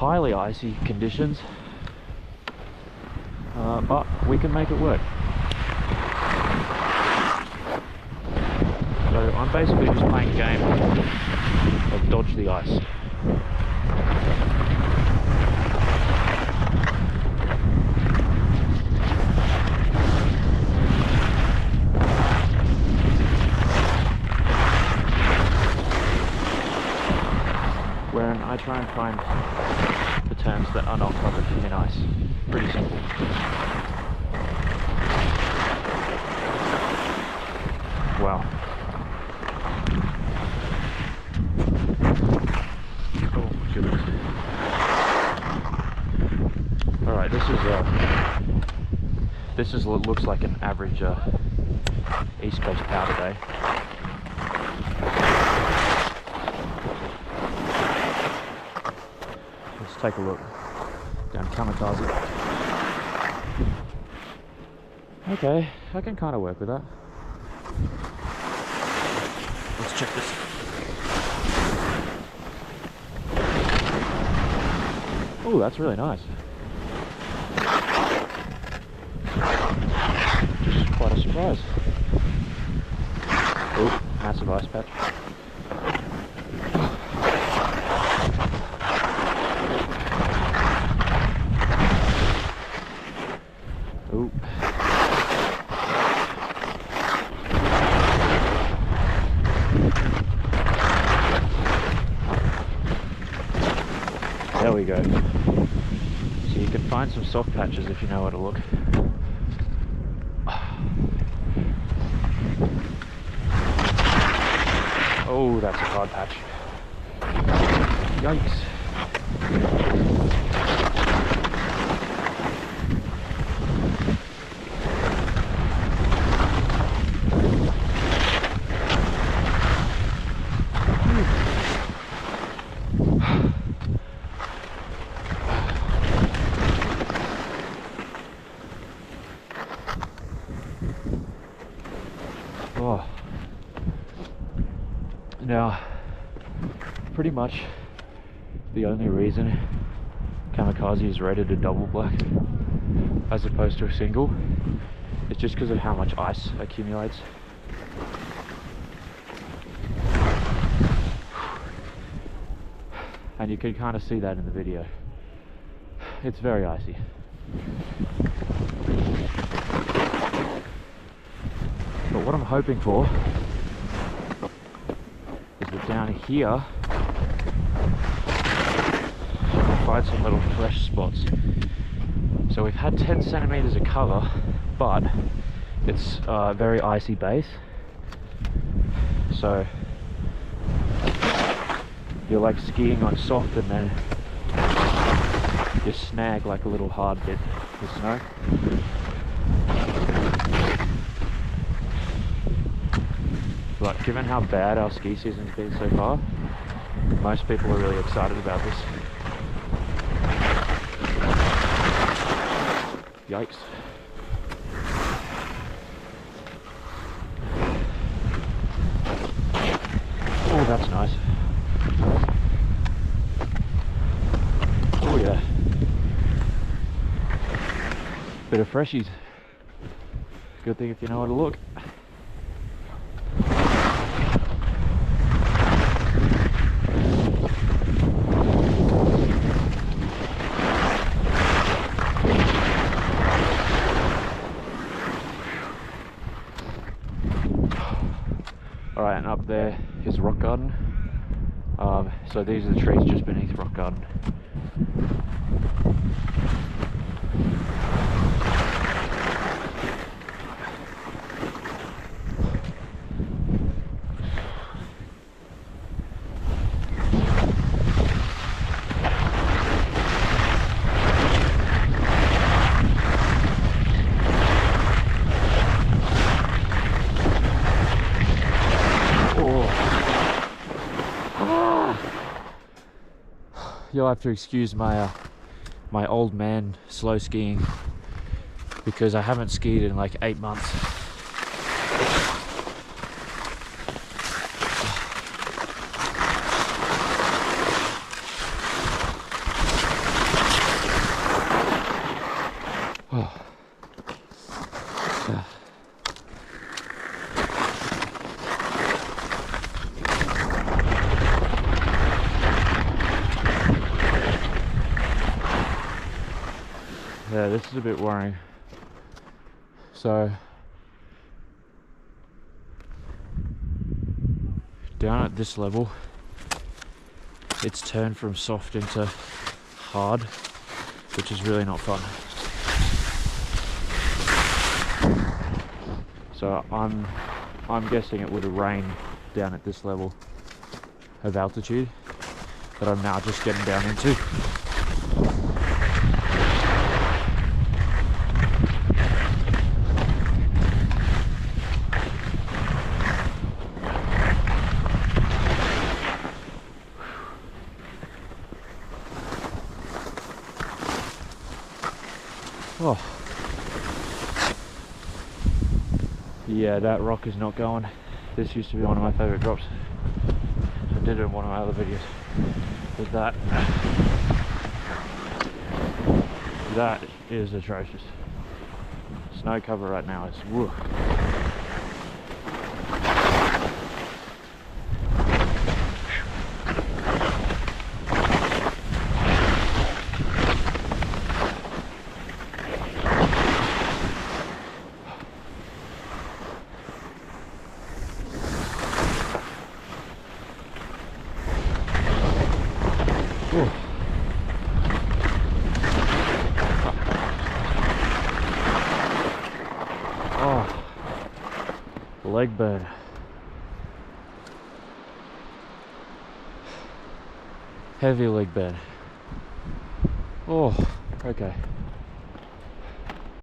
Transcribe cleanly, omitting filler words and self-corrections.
highly icy conditions, but we can make it work. So I'm basically just playing a game of dodge the ice. Wherein I try and find the terms that are not covered in ice. Pretty simple. Wow. Oh my goodness. Alright, this is what looks like an average East Coast powder day. Let's take a look down Kamikaze. Okay, I can kind of work with that. Let's check this. Oh, that's really nice. Just quite a surprise. Oh, massive ice patch. Oh. There we go. So you can find some soft patches if you know where to look. Oh, that's a hard patch. Yikes. Oh. Now, pretty much the only reason Kamikaze is rated a double black as opposed to a single is just because of how much ice accumulates. And you can kind of see that in the video. It's very icy. But what I'm hoping for is that down here I'll find some little fresh spots. So we've had 10 centimeters of cover, but it's a very icy base. So you're like skiing on soft and then you snag like a little hard bit of snow. But given how bad our ski season's been so far, most people are really excited about this. Yikes. Oh, that's nice. Oh yeah. Bit of freshies. Good thing if you know where to look. Alright, and up there is rock garden. So these are the trees just beneath rock garden. You'll have to excuse my my old man slow skiing because I haven't skied in like 8 months. Oh. Yeah, this is a bit worrying. So down at this level, it's turned from soft into hard, which is really not fun. So I'm guessing it would have rained down at this level of altitude that I'm now just getting down into. Oh, yeah, that rock is not going. This used to be one of my favorite drops. I did it in one of my other videos. But that is atrocious. Snow cover right now is woo. Oh, leg burn. Heavy leg burn. Oh, okay.